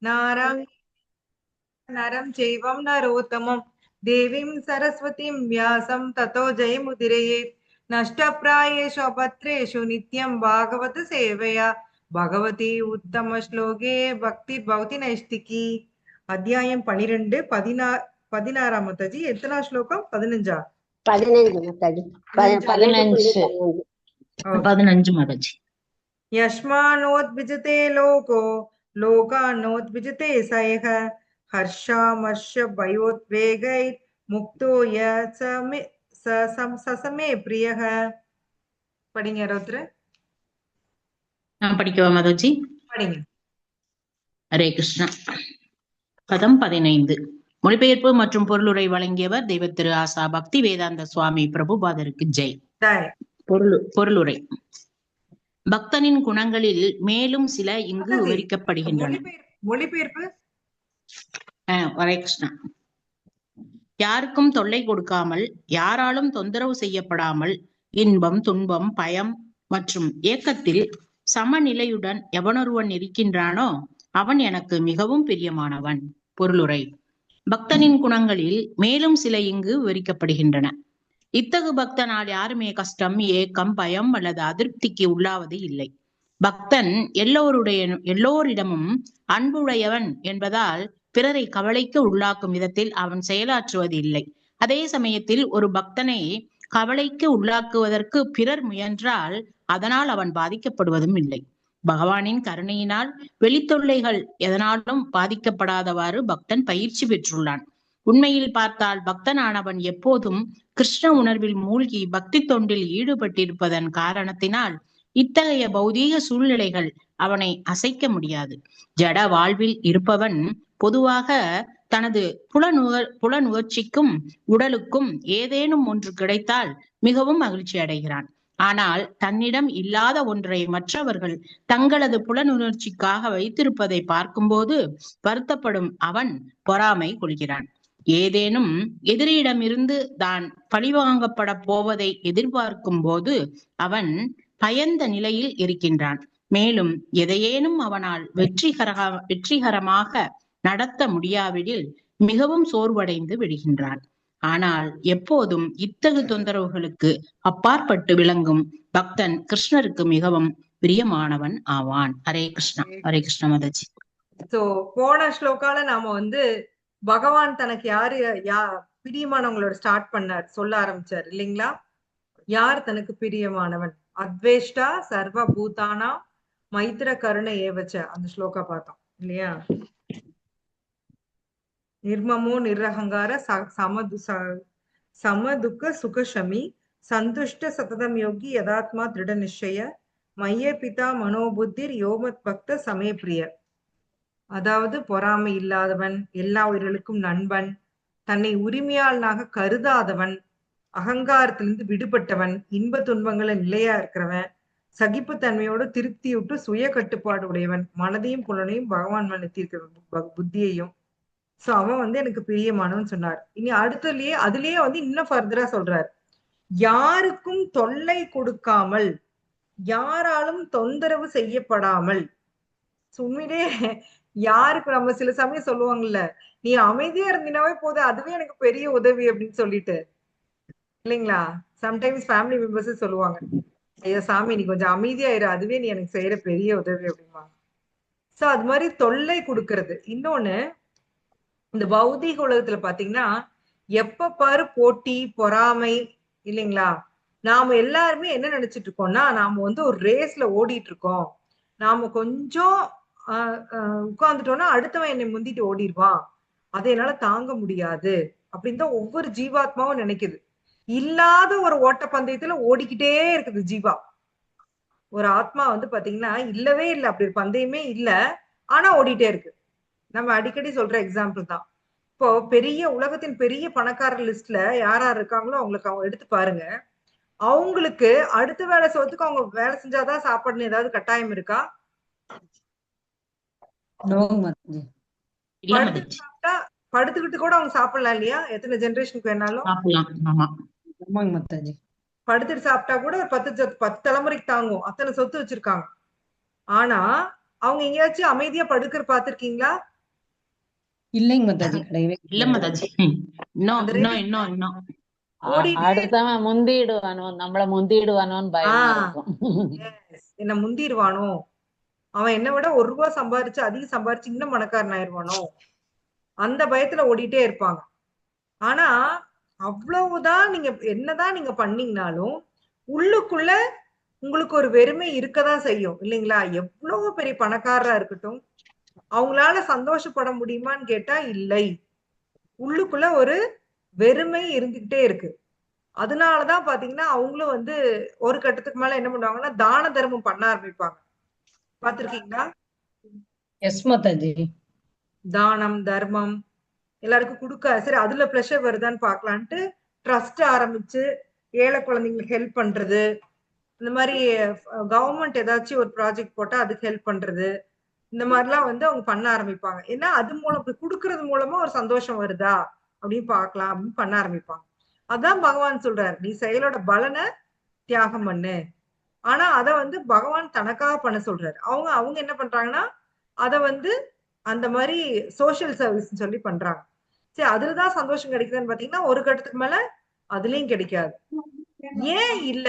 नारायण नरं चैवं नरोत्तमं देवीं सरस्वतीं व्यासं ततो जयमुदीरयेत् नष्टप्रायेषु अपत्रेषु नित्यं भागवत सेवया भगवती उत्तम श्लोके भक्ति भवति नैष्टिकी அத்தியாயம் 12 16 மத்தஜி எத்தனா ஸ்லோகம் 15 15 மதஜி यस्मानोद्विजते लोको लोकानोद्विजते सयः हर्षामर्ष भयोद्वेगैर्मुक्तो य समे प्रियः படிங்க ரோத்ர நான் படிக்கவா மதஜி? படிங்க. ஹரே கிருஷ்ணா. பதம் 15. மொழிபெயர்ப்பு மற்றும் பொருளுரை வழங்கியவர் தெய்வ திரு ஆசா பக்தி வேதாந்த சுவாமி பிரபுபாதருக்கு ஜெய். பொருளுரை. பக்தனின் குணங்களில் மேலும் சில இங்கு விவரிக்கப்படுகின்றன. மொழிபெயர்ப்பு. ஹரே கிருஷ்ணா. யாருக்கும் தொல்லை கொடுக்காமல், யாராலும் தொந்தரவு செய்யப்படாமல், இன்பம் துன்பம் பயம் மற்றும் ஏக்கத்தில் சமநிலையுடன் எவனொருவன் இருக்கின்றானோ அவன் எனக்கு மிகவும் பிரியமானவன். பொருளுரை. பக்தனின் குணங்களில் மேலும் சில இங்கு விவரிக்கப்படுகின்றன. இத்தகு பக்தனால் யாருமே கஷ்டம், ஏக்கம், பயம் அல்லது அதிருப்திக்கு உள்ளாவது இல்லை. பக்தன் எல்லோரிடமும் அன்புடையவன் என்பதால் பிறரை கவலைக்கு உள்ளாக்கும் விதத்தில் அவன் செயலாற்றுவது இல்லை. அதே சமயத்தில் ஒரு பக்தனை கவலைக்கு உள்ளாக்குவதற்கு பிறர் முயன்றால் அதனால் அவன் பாதிக்கப்படுவதும் இல்லை. பகவானின் கருணையினால் வெளித்தொல்லைகள் எதனாலும் பாதிக்கப்படாதவாறு பக்தன் பயிற்சி பெற்றுள்ளான். உண்மையில் பார்த்தால் பக்தனானவன் எப்போதும் கிருஷ்ண உணர்வில் மூழ்கி பக்தி தொண்டில் ஈடுபட்டிருப்பதன் காரணத்தினால் இத்தகைய பௌதீக சூழ்நிலைகள் அவனை அசைக்க முடியாது. ஜட வாழ்வில் இருப்பவன் பொதுவாக தனது புலனுணர்ச்சிக்கும் உடலுக்கும் ஏதேனும் ஒன்று கிடைத்தால் மிகவும் மகிழ்ச்சி அடைகிறான். ஆனால் தன்னிடம் இல்லாத ஒன்றை மற்றவர்கள் தங்களது புலனுணர்ச்சிக்காக வைத்திருப்பதை பார்க்கும்போது வருத்தப்படும் அவன் பொறாமை கொள்கிறான். ஏதேனும் எதிரியிடமிருந்து தான் பழிவாங்கப்பட போவதை எதிர்பார்க்கும் போது அவன் பயந்த நிலையில் இருக்கின்றான். மேலும் எதையேனும் அவனால் வெற்றிகரமாக நடத்த முடியாவிடில் மிகவும் சோர்வடைந்து விடுகின்றான். ஆனால் எப்போதும் இத்தகு தொந்தரவுகளுக்கு அப்பாற்பட்டு விளங்கும் பக்தன் கிருஷ்ணருக்கு மிகவும் பிரியமானவன் ஆவான். ஹரே கிருஷ்ணா. ஹரே கிருஷ்ண மதஜி. சோ போன ஸ்லோகால நாம பகவான் தனக்கு யாரு பிரியமானவங்களோட ஸ்டார்ட் பண்ணார், சொல்ல ஆரம்பிச்சார் இல்லைங்களா? யார் தனக்கு பிரியமானவன்? அத்வேஷ்டா சர்வ பூதானா மைத்திர கருணை ஏவச்ச, அந்த ஸ்லோகா பார்த்தோம் இல்லையா? நிர்மமோ நிரஹங்கார சமதுக்க சுகஷமி சந்துஷ்ட சததம் யோகி யதாத்மா திருட நிச்சய மைய பிதா மனோபுத்திர் யோமத் பக்த சமே பிரிய. அதாவது பொறாமை இல்லாதவன், எல்லா உயிர்களுக்கும் நண்பன், தன்னை உரிமையாளனாக கருதாதவன், அகங்காரத்திலிருந்து விடுபட்டவன், இன்ப துன்பங்களை நிலையா இருக்கிறவன், சகிப்பு தன்மையோடு திருப்தியுட்டு சுய கட்டுப்பாடு உடையவன், மனதையும் புலனையும் பகவான் நிறுத்தியிருக்கிற புத்தியையும். சோ அவன் எனக்கு பிரியமானவன் சொன்னார். இனி அடுத்ததுலயே அதுலயே இன்னும் ஃபர்தரா சொல்றார், யாருக்கும் தொல்லை கொடுக்காமல், யாராலும் தொந்தரவு செய்யப்படாமல். உண்மையிலே யாருக்கு நம்ம சில சமயம் சொல்லுவாங்கல்ல, நீ அமைதியா இருந்தினாவே போதும், அதுவே எனக்கு பெரிய உதவி அப்படின்னு சொல்லிட்டு இல்லைங்களா? சம்டைம்ஸ் ஃபேமிலி மெம்பர்ஸே சொல்லுவாங்க, ஐயா சாமி நீ கொஞ்சம் அமைதியா இரு, அதுவே நீ எனக்கு செய்யற பெரிய உதவி அப்படிம்பாங்க. சோ அது மாதிரி தொல்லை கொடுக்கறது. இன்னொன்னு, இந்த பௌதீக உலகத்துல பாத்தீங்கன்னா எப்ப பாரு போட்டி பொறாமை இல்லைங்களா? நாம எல்லாருமே என்ன நினைச்சிட்டு இருக்கோம்னா, நாம ஒரு ரேஸ்ல ஓடிட்டு இருக்கோம், நாம கொஞ்சம் உட்கார்ந்துட்டோம்னா அடுத்தவன் என்னை முந்திட்டு ஓடிடுவான், அதை என்னால தாங்க முடியாது அப்படின்னு தான் ஒவ்வொரு ஜீவாத்மாவும் நினைக்குது. இல்லாத ஒரு ஓட்ட பந்தயத்துல ஓடிக்கிட்டே இருக்குது ஜீவா. ஒரு ஆத்மா பாத்தீங்கன்னா இல்லவே இல்லை, அப்படி ஒரு பந்தயமே இல்ல, ஆனா ஓடிட்டே இருக்கு. நம்ம அடிக்கடி சொல்ற எக்ஸாம்பிள் தான். இப்போ பெரிய உலகத்தின் பெரிய பணக்காரர் லிஸ்ட்ல யார் யார் இருக்காங்களோ அவங்களுக்கு அவங்க எடுத்து பாருங்க. அவங்களுக்கு அடுத்த வேலை சோத்துக்கு அவங்க வேலை செஞ்சாதான் சாப்பாடுன்னு ஏதாவது கட்டாயம் இருக்கா? படுத்துக்கிட்டு கூட அவங்க சாப்பிடலாம் இல்லையா? எத்தனை ஜெனரேஷனுக்கு வேணாலும் படுத்துட்டு சாப்பிட்டா கூட 10 தலைமுறைக்கு தாங்கும், அத்தனை சொத்து வச்சிருக்காங்க. ஆனா அவங்க எங்கேயாச்சும் அமைதியா படுக்கிற பாத்திருக்கீங்களா? இல்லைங்க மாதாஜி, கிடையவே இல்ல கிடையாது. மாதாஜி. இன்னும் அந்த இன்னும் ரெண்டு இன்னும் இன்னும் ஓடிட்டே அடுத்தவன் முந்திடுவானோ, நம்மள முந்திடுவானோன்னு பயமா இருக்கும். என்ன முந்திருவானோ, அவன் என்ன விட 1 ரூபா சம்பாரிச்சு அதிகம் சம்பாரிச்சு இன்னும் பணக்காரன் ஆயிருவானோ, அந்த பயத்துல ஓடிட்டே இருப்பாங்க. ஆனா அவ்வளவுதான் நீங்க என்னதான் நீங்க பண்ணீங்கனாலும் உள்ளுக்குள்ள உங்களுக்கு ஒரு வெறுமை இருக்கதான் செய்யும் இல்லைங்களா? எவ்வளவு பெரிய பணக்காரரா இருக்கட்டும், அவங்களால சந்தோஷப்பட முடியுமான்னு கேட்டா இல்லை. உள்ளுக்குள்ள ஒரு வெறுமை இருந்துகிட்டே இருக்கு. அதனாலதான் பாத்தீங்கன்னா அவங்களும் வந்து ஒரு கட்டத்துக்கு மேல என்ன பண்ணுவாங்கன்னா தான தர்மம் பண்ண ஆரம்பிப்பாங்க. பாத்திருக்கீங்களா? எஸ் மாதாஜி. தானம் தர்மம் எல்லாருக்கும் கொடுக்க, சரி அதுல ப்ரெஷர் வருதான்னு பாக்கலான்ட்டு ட்ரஸ்ட் ஆரம்பிச்சு ஏழை குழந்தைங்களுக்கு ஹெல்ப் பண்றது, இந்த மாதிரி கவர்மெண்ட் ஏதாச்சும் ஒரு ப்ராஜெக்ட் போட்டா அதுக்கு ஹெல்ப் பண்றது, இந்த மாதிரிலாம் வந்து அவங்க பண்ண ஆரம்பிப்பாங்க. ஏன்னா அது மூலம் கொடுக்கறது மூலமா ஒரு சந்தோஷம் வருதா அப்படின்னு பாக்கலாம் அப்படின்னு பண்ண ஆரம்பிப்பாங்க. அதான் பகவான் சொல்றாரு, நீ செயலோட பலனை தியாகம் பண்ணு. ஆனா அத வந்து பகவான் தனக்காக பண்ண சொல்றாரு. அவங்க அவங்க என்ன பண்றாங்கன்னா அத வந்து அந்த மாதிரி சோசியல் சர்வீஸ் சொல்லி பண்றாங்க. சரி அதுலதான் சந்தோஷம் கிடைக்குதுன்னு பாத்தீங்கன்னா ஒரு கட்டத்துக்கு மேல அதுலயும் கிடைக்காது. ஏன் இல்ல,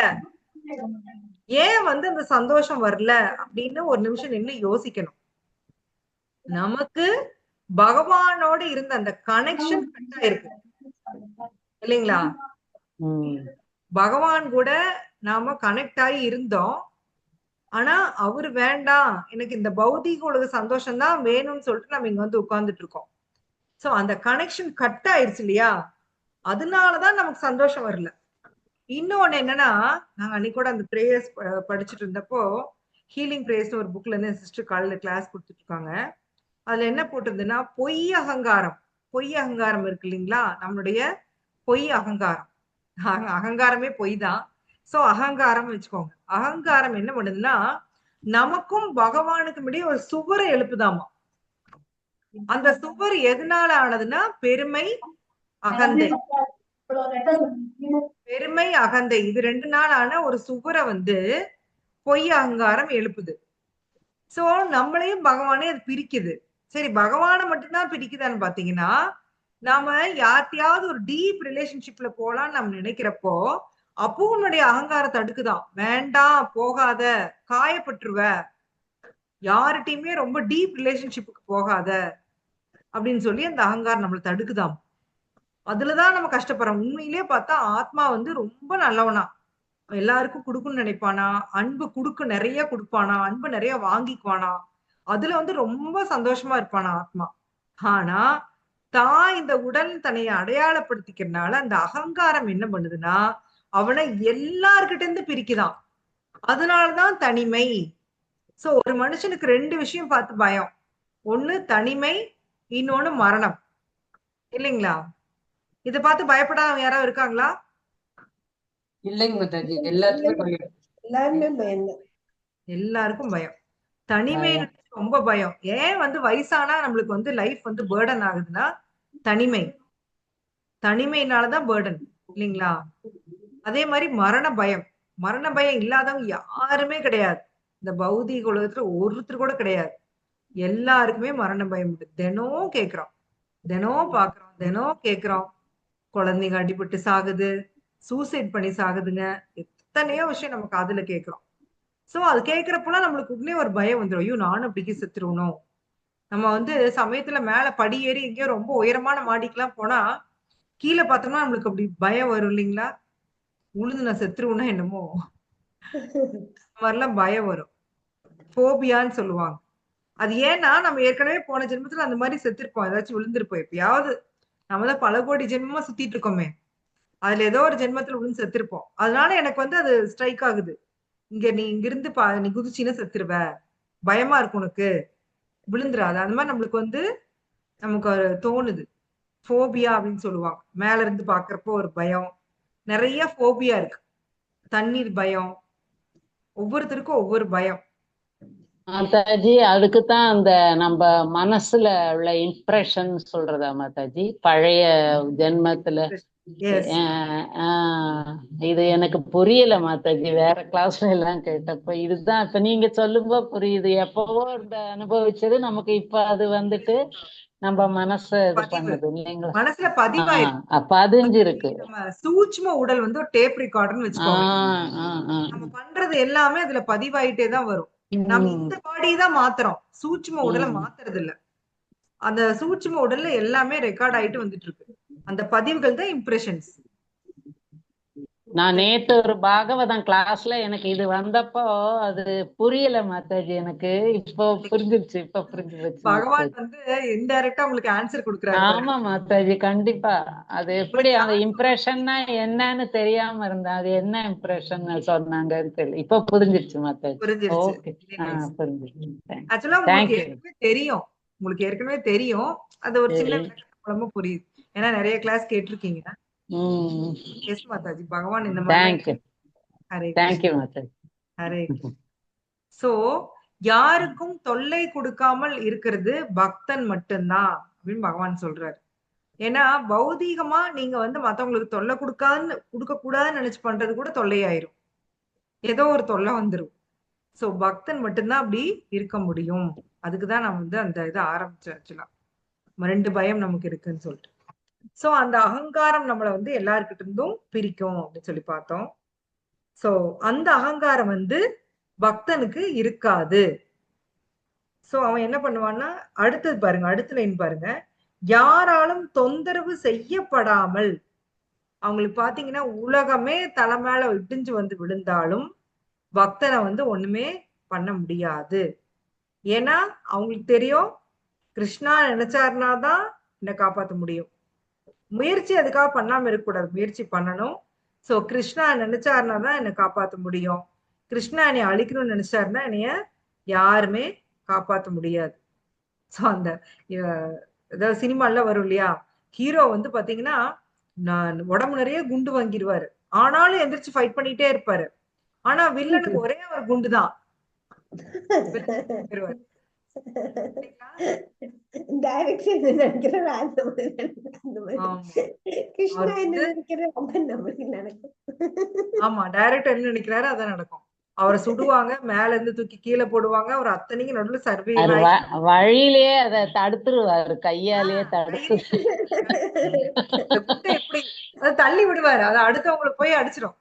ஏன் வந்து அந்த சந்தோஷம் வரல அப்படின்னு ஒரு நிமிஷம் நின்னு யோசிக்கணும். நமக்கு பகவானோட இருந்த அந்த கனெக்ஷன் கட் ஆயிருக்கு இல்லைங்களா? பகவான் கூட நாம கனெக்ட் ஆகி இருந்தோம். ஆனா அவரு வேண்டாம், எனக்கு இந்த பௌதிக உலக சந்தோஷம் தான் வேணும்னு சொல்லிட்டு நம்ம இங்க வந்து உட்கார்ந்துட்டு இருக்கோம். சோ அந்த கனெக்ஷன் கட் ஆயிருச்சு இல்லையா? அதனாலதான் நமக்கு சந்தோஷம் வரல. இன்னொன்னு என்னன்னா, நாங்க அன்னைக்கு கூட அந்த பிரேயர்ஸ் படிச்சுட்டு இருந்தப்போ ஹீலிங் பிரேயர்ஸ் ஒரு புக்ல இருந்து சிஸ்டர் காலையில கிளாஸ் கொடுத்துட்டு இருக்காங்க. அதுல என்ன போட்டிருந்ததுன்னா பொய் அகங்காரம். பொய் அகங்காரம் இருக்கு இல்லைங்களா? நம்மளுடைய பொய் அகங்காரம். அகங்காரமே பொய் தான். சோ அகங்காரம் வச்சுக்கோங்க. அகங்காரம் என்ன பண்ணுதுன்னா நமக்கும் பகவானுக்கும் இடையே ஒரு சுவரை எழுப்புதாமா. அந்த சுவர் எதனால ஆனதுன்னா பெருமை அகந்தை. பெருமை அகந்தை இது 2 நாள் ஆன ஒரு சுவரை வந்து பொய் அகங்காரம் எழுப்புது. சோ நம்மளையும் பகவானே அது பிரிக்குது. சரி பகவானை மட்டும்தான் பிரிக்குதான்னு பாத்தீங்கன்னா, நாம யார்ட்டையாவது ஒரு டீப் ரிலேஷன்ஷிப்ல போலான்னு நம்ம நினைக்கிறப்போ அப்பவும் உன்னுடைய அகங்காரம் தடுக்குதான். வேண்டாம் போகாத, காயப்பட்டுருவ, யார்கிட்டயுமே ரொம்ப டீப் ரிலேஷன்ஷிப்புக்கு போகாத அப்படின்னு சொல்லி அந்த அகங்காரம் நம்மளை தடுக்குதாம். அதுலதான் நம்ம கஷ்டப்படுறோம். உண்மையிலேயே பார்த்தா ஆத்மா வந்து ரொம்ப நல்லவனா, எல்லாருக்கும் கொடுக்கணும்னு நினைப்பானா, அன்பு நிறைய கொடுப்பானா, அன்பு நிறைய வாங்கிக்குவானா, அதுல வந்து ரொம்ப சந்தோஷமா இருப்பானா ஆத்மா. ஆனா தான் இந்த உடல் தன்னைய அடையாளப்படுத்திக்கிறதுனால அந்த அகங்காரம் என்ன பண்ணுதுன்னா அவனை எல்லார்கிட்ட இருந்து பிரிக்குதான். அதனாலதான் தனிமை. சோ ஒரு மனுஷனுக்கு 2 விஷயம் பார்த்து பயம். ஒண்ணு தனிமை, இன்னொன்னு மரணம் இல்லைங்களா? இத பார்த்து பயப்படாம யாராவது இருக்காங்களா? இல்லைங்க மாதாஜி, எல்லாத்துக்குமே பயம். எல்லாருமே பயம்தான். எல்லாருக்கும் பயம். தனிமை ரொம்ப பயம். ஏன் வந்து வயசானா நம்மளுக்கு வந்து லைஃப் வந்து பேர்டன் ஆகுதுன்னா தனிமை. தனிமையினாலதான் பேர்டன் இல்லைங்களா? அதே மாதிரி மரண பயம். மரண பயம் இல்லாதவங்க யாருமே கிடையாது. இந்த பௌதிக உலகத்துல ஒருத்தர் கூட கிடையாது. எல்லாருக்குமே மரண பயம் உண்டு. தினம் கேக்குறோம், தினம் பாக்குறோம், தினம் கேக்குறோம். குழந்தைங்க அடிபட்டு சாகுது, சூசைட் பண்ணி சாகுதுங்க, எத்தனையோ விஷயம் நம்ம காதுல கேக்குறோம். சோ அது கேக்குறப்பெல்லாம் நம்மளுக்கு உடனே ஒரு பயம் வந்துடும். ஐயோ நானும் அப்படிக்கே செத்துருவணும். நம்ம வந்து சமயத்துல மேல படி ஏறி எங்கேயோ ரொம்ப உயரமான மாடிக்கெல்லாம் போனா கீழே பார்த்தோம்னா நம்மளுக்கு அப்படி பயம் வரும் இல்லைங்களா? உழுந்து நான் செத்துருவேன்னா என்னமோ மாதிரிலாம் பயம் வரும். போபியான்னு சொல்லுவாங்க. அது ஏன்னா நம்ம ஏற்கனவே போன ஜென்மத்துல அந்த மாதிரி செத்துருப்போம், ஏதாச்சும் விழுந்திருப்போம் எப்பயாவது. நம்ம தான் பல கோடி ஜென்மமா சுத்திட்டு இருக்கோமே, அதுல ஏதோ ஒரு ஜென்மத்துல விழுந்து செத்துருப்போம். அதனால எனக்கு வந்து அது ஸ்ட்ரைக் ஆகுது. நீ இங்கிருந்து நீ குதிச்சின்னா செத்துருவ, பயமா இருக்கு உனக்கு, விழுந்துராது. அந்த மாதிரி நம்மளுக்கு வந்து நமக்கு தோணுது. போபியா அப்படின்னு சொல்லுவாங்க. மேல இருந்து பாக்குறப்போ ஒரு பயம். நிறைய போபியா இருக்கு. தண்ணீர் பயம், ஒவ்வொருத்தருக்கும் ஒவ்வொரு பயம். மாதாஜி அதுக்குத்தான் அந்த நம்ம மனசுல உள்ள இம்ப்ரெஷன் சொல்றதா மாதாஜி, பழைய ஜென்மத்துல. எஸ் இது எனக்கு புரியல மாதாஜி, வேற கிளாஸ்ல எல்லாம் கேட்டப்ப. இதுதான் இப்ப நீங்க சொல்லும்போ புரியுது. எப்பவோ இந்த அனுபவிச்சது நமக்கு இப்ப அது வந்துட்டு நம்ம மனச இது பதிவு பண்ணுது இல்லைங்களா? மனசுல பதிவாயிருக்கு. பதிஞ்சிருக்கு. நம்ம சூட்சும உடல் வந்து ஒரு டேப் ரெக்கார்டர்னு வச்சுக்கோங்க. நம்ம பண்றது எல்லாமே அதுல பதிவாயிட்டே தான் வரும். நம்ம இந்த பாடி தான் மாத்துறோம், சூட்சும உடலை மாத்துறது இல்ல. அந்த சூட்சும உடல்ல எல்லாமே ரெக்கார்ட் ஆயிட்டு வந்துட்டு இருக்கு. அந்த பதிவுகள் தான் இம்ப்ரெஷன்ஸ். நான் நேத்து ஒரு பாகவதம் கிளாஸ்ல எனக்கு இது வந்தப்போ அது புரியல மாதாஜி எனக்கு. இப்போ புரிஞ்சிருச்சு, இப்ப புரிஞ்சு போச்சு பகவான் மாதாஜி. வந்து இன்டைரக்டா உங்களுக்கு ஆன்சர் கொடுக்குறாரு. ஆமா மாதாஜி, கண்டிப்பா. அது எப்படி அந்த இம்ப்ரெஷன்னா என்னன்னு தெரியாம இருந்தேன். அது என்ன இம்ப்ரெஷன் சொன்னாங்கன்னு தெரியல. இப்ப புரிஞ்சிருச்சு மாதாஜி. புரிஞ்சிருச்சு. ஓகே, புரிஞ்சிருச்சு. ஆக்சுவலா உங்களுக்கு தேங்க்யூ. ஏற்கனவே தெரியும், அது ஒரு சின்ன விளக்கத்து மூலமா புரியுது. ஏன்னா நிறைய கிளாஸ் கேட்டிருக்கீங்க. எஸ் மாதாஜி, பகவான் இந்த மாதிரி thank you. Hare thank you Mataji. Hare. So யாருக்கும் தொல்லை கொடுக்காமல் இருக்கிறது பக்தன் மட்டும்தான் அப்படின்னு பகவான் சொல்றாரு. ஏன்னா பௌதீகமா நீங்க வந்து மத்தவங்களுக்கு தொல்லை கொடுக்க கூடாதுன்னு நினைச்சு பண்றது கூட தொல்லையாயிரும், ஏதோ ஒரு தொல்லை வந்துரும். சோ பக்தன் மட்டும்தான் அப்படி இருக்க முடியும். அதுக்குதான் நான் வந்து அந்த இதை ஆரம்பிச்சேன். ஆக்சுவலா 2 பயம் நமக்கு இருக்குன்னு சொல்லிட்டு. சோ அந்த அகங்காரம் நம்மளை வந்து எல்லார்கிட்ட இருந்தும் பிரிக்கும் அப்படின்னு சொல்லி பார்த்தோம். சோ அந்த அகங்காரம் வந்து பக்தனுக்கு இருக்காது. சோ அவன் என்ன பண்ணுவான்னா, அடுத்தது பாருங்க, அடுத்த லைன் பாருங்க. யாராலும் தொந்தரவு செய்யப்படாமல், அவங்களுக்கு பாத்தீங்கன்னா உலகமே தலை மேல இடிஞ்சு வந்து விழுந்தாலும் பக்தனை வந்து ஒண்ணுமே பண்ண முடியாது. ஏன்னா அவங்களுக்கு தெரியும், கிருஷ்ணா நினைச்சாருனா தான் என்னை காப்பாற்ற முடியும். முயற்சி அதுக்காக பண்ணாம இருக்கக்கூடாது, முயற்சி பண்ணணும். சோ கிருஷ்ணா நினைச்சாருனா தான் என்னை காப்பாற்ற முடியும். கிருஷ்ணா என்னை அழிக்கணும்னு நினைச்சாருன்னா என்னைய யாருமே காப்பாற்ற முடியாது. சோ அந்த ஏதாவது சினிமால வரும் இல்லையா, ஹீரோ வந்து பாத்தீங்கன்னா உடம்பு நிறைய குண்டு வாங்கிடுவாரு, ஆனாலும் எந்திரிச்சு ஃபைட் பண்ணிட்டே இருப்பாரு. ஆனா வில்லனுக்கு ஒரே ஒரு குண்டு தான். டைரக்ஷன் நினைக்கிறேன் அந்த மாதிரி கிருஷ்ணா என்ன நினைக்கிறேன் நம்மளுக்கு நடக்கும். ஆமா, டைரக்டர் என்ன நினைக்கிறாரு அதான் நடக்கும். அவரை சுடுவாங்க, மேல இருந்து தூக்கி கீழே போடுவாங்க, அவர் அத்தனைக்கு நடுவுல சர்வே வழியிலேயே அதை தடுத்துருவாரு, கையாலேயே தடுத்து எப்படி அதை தள்ளி விடுவாரு, அதை அடுத்தவங்களுக்கு போய் அடிச்சிடும்.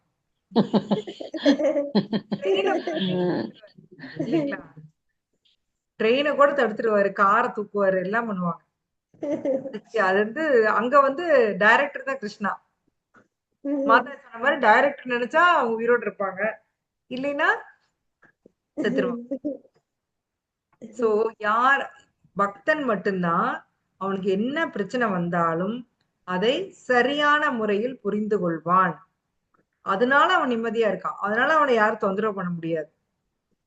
ட்ரெயினை கூட தடுத்துருவாரு, காரை தூக்குவாரு, எல்லாம் பண்ணுவாங்க. அது வந்து அங்க வந்து டைரக்டர் தான் கிருஷ்ணா. மாதா சொன்ன மாதிரி டைரக்டர் நினைச்சா அவங்க உயிரோடு இருப்பாங்க, இல்லைன்னா செத்துருவாங்க. சோ யார் பக்தன் மட்டும்தான் அவனுக்கு என்ன பிரச்சனை வந்தாலும் அதை சரியான முறையில் புரிந்து கொள்வான். அதனால அவன் நிம்மதியா இருக்கான், அதனால அவனை யாரும் தொந்தரவு பண்ண முடியாது.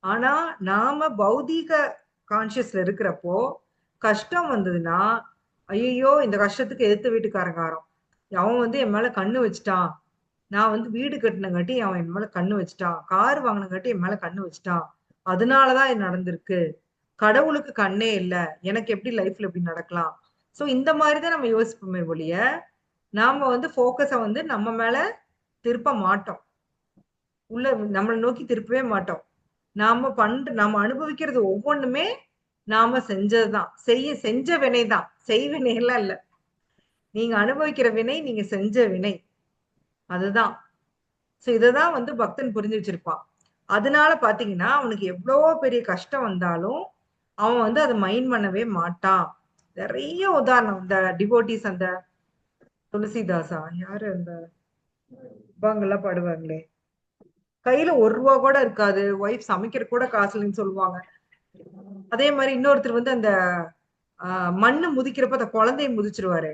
ஆனா நாம பௌதீக கான்சியஸ்ல இருக்கிறப்போ கஷ்டம் வந்ததுன்னா, ஐயோ இந்த கஷ்டத்துக்கு எதிர்த்த வீட்டுக்காரங்காரம் அவன் வந்து என் மேல கண்ணு வச்சுட்டான், நான் வந்து வீடு கட்டினங்காட்டி அவன் என் மேல கண்ணு வச்சுட்டான், கார் வாங்கினங்காட்டி என் மேல கண்ணு வச்சுட்டான், அதனாலதான் இது நடந்திருக்கு, கடவுளுக்கு கண்ணே இல்ல, எனக்கு எப்படி லைஃப்ல எப்படி நடக்கலாம். சோ இந்த மாதிரிதான் நம்ம யோசிப்போமே ஒழிய நாம வந்து போக்கஸ வந்து நம்ம மேல திருப்ப மாட்டோம், உள்ள நம்மளை நோக்கி திருப்பவே மாட்டோம். நாம அனுபவிக்கிறது ஒவ்வொன்றுமே நாம செஞ்சதுதான், செஞ்ச வினைதான், செய்வினை எல்லாம் இல்ல. நீங்க அனுபவிக்கிற வினை நீங்க செஞ்ச வினை, அதுதான். சோ இததான் வந்து பக்தன் புரிஞ்சு வச்சிருப்பான். அதனால பாத்தீங்கன்னா அவனுக்கு எவ்வளவோ பெரிய கஷ்டம் வந்தாலும் அவன் வந்து அதை மைண்ட் பண்ணவே மாட்டான். நிறைய உதாரணம், இந்த டிவோட்டிஸ், அந்த துளசிதாசா யாரு அந்த எல்லாம் பாடுவாங்களே, கையில 1 ரூபா கூட இருக்காது, ஒய்ஃப் சமைக்கிற கூட காசு இல்லைன்னு சொல்லுவாங்க. அதே மாதிரி இன்னொருத்தர் வந்து அந்த மண்ணு முதிக்கிறப்ப அந்த குழந்தைய முதிச்சிருவாரு,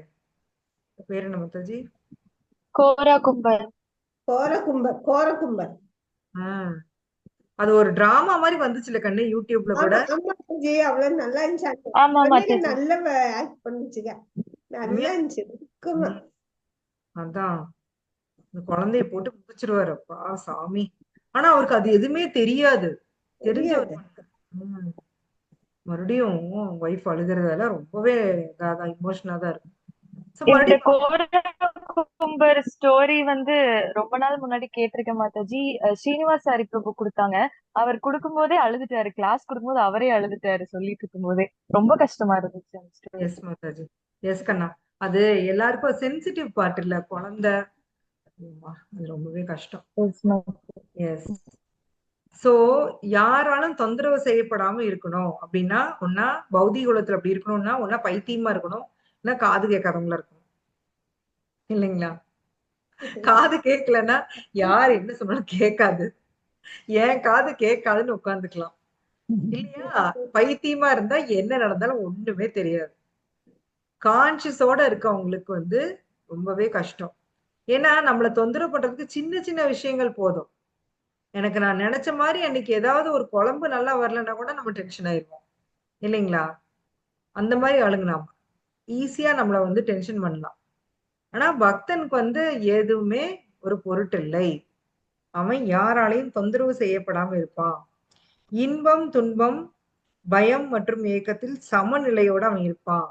பேரு என்ன மாதாஜி? கோரகும்பர். கோரகும்பர். கோரகும்பர். அது ஒரு டிராமா மாதிரி வந்துச்சுல கண்ணு, யூடியூப்ல கூட. அவ்வளவு நல்லா இருந்துச்சு, நல்ல ஆக்ட் பண்ணுச்சுங்க, நல்லா இருந்துச்சு. அதான் அந்த குழந்தைய போட்டு முதிச்சிருவாரு, அப்பா சாமி. ஆனா அவருக்கு அது எதுவுமே தெரியாது, தெரிஞ்சவர் ம். மறுபடியும் ஒய்ஃப் அழுகிறதெல்லாம் ரொம்பவே இதாதான் இமோஷனா தான் இருக்கும். சோ இந்த மறுபடியும் கோரகும்பர் ஸ்டோரி வந்து ரொம்ப நாள் முன்னாடி கேட்டிருக்கேன் மாதாஜி. ஸ்ரீனிவாஸ் சாரி பிரபு கொடுத்தாங்க. அவர் கொடுக்கும்போதே அழுதுட்டாரு. கிளாஸ் கொடுக்கும்போது அவரே அழுதுட்டாரு சொல்லிட்டு இருக்கும்போதே. ரொம்ப கஷ்டமா இருந்துச்சு அந்த ஸ்டோரி. எஸ் மாதாஜி, எஸ் கண்ணா. அது எல்லாருக்கும் சென்சிட்டிவ் பார்ட் இல்ல, குழந்தை. அது ரொம்பவே கஷ்டம். எஸ். சோ யாராலும் தொந்தரவு செய்யப்படாம இருக்கணும் அப்படின்னா, ஒன்னா பௌதிக உலகத்துல அப்படி இருக்கணும்னா, ஒன்னா பைத்தியமா இருக்கணும், இல்ல காது கேட்காதவங்களா இருக்கணும், இல்லைங்களா? காது கேட்கலன்னா யார் என்ன சொன்னாலும் கேட்காது, ஏன் காது கேட்காதுன்னு உட்கார்ந்துக்கலாம், இல்லையா? பைத்தியமா இருந்தா என்ன நடந்தாலும் ஒண்ணுமே தெரியாது. கான்சியஸோட இருக்கவங்களுக்கு வந்து ரொம்பவே கஷ்டம். ஏன்னா நம்மள தொந்தரவு பண்றதுக்கு சின்ன சின்ன விஷயங்கள் போதும். எனக்கு நான் நினைச்ச மாதிரி அன்னைக்கு ஏதாவது ஒரு குழம்பு நல்லா வரலன்னா கூட நம்ம டென்ஷன் ஆயிருவோம், இல்லைங்களா? அந்த மாதிரி ஆளுங்க நாம ஈஸியா நம்மள வந்து டென்ஷன் பண்ணலாம். ஆனா பக்தனுக்கு வந்து எதுவுமே ஒரு பொருட்டில்லை. அவன் யாராலையும் தொந்தரவு செய்யப்படாம இருப்பான். இன்பம் துன்பம் பயம் மற்றும் ஏக்கத்தில் சமநிலையோட அவன் இருப்பான்.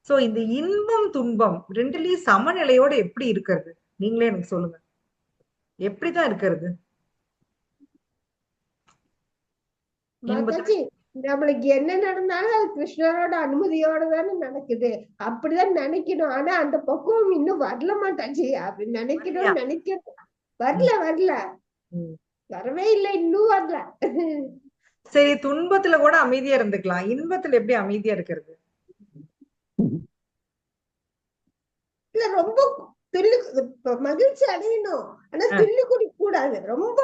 சோ இந்த இன்பம் துன்பம் ரெண்டுலயும் சமநிலையோட எப்படி இருக்கிறது? நீங்களே எனக்கு சொல்லுங்க, எப்படிதான் இருக்கிறது? மாதாஜி, நம்மளுக்கு என்ன நடந்தாலும் அது கிருஷ்ணரோட அனுமதியோட தானே நடக்குது. அப்படிதான் நினைக்கணும். ஆனா அந்த பக்குவம் இன்னும் வரல மாதாஜி. அப்படி நினைக்கணும் நினைக்கணும். வரல வரவே இல்லை, இன்னும் வரல. சரி, துன்பத்துல கூட அமைதியா இருந்துக்கலாம், இன்பத்துல எப்படி அமைதியா இருக்கிறது? இல்ல, ரொம்ப மகிழ்ச்சி அடையணும், ஆனா துள்ளி குடிக்க கூடாது. ரொம்ப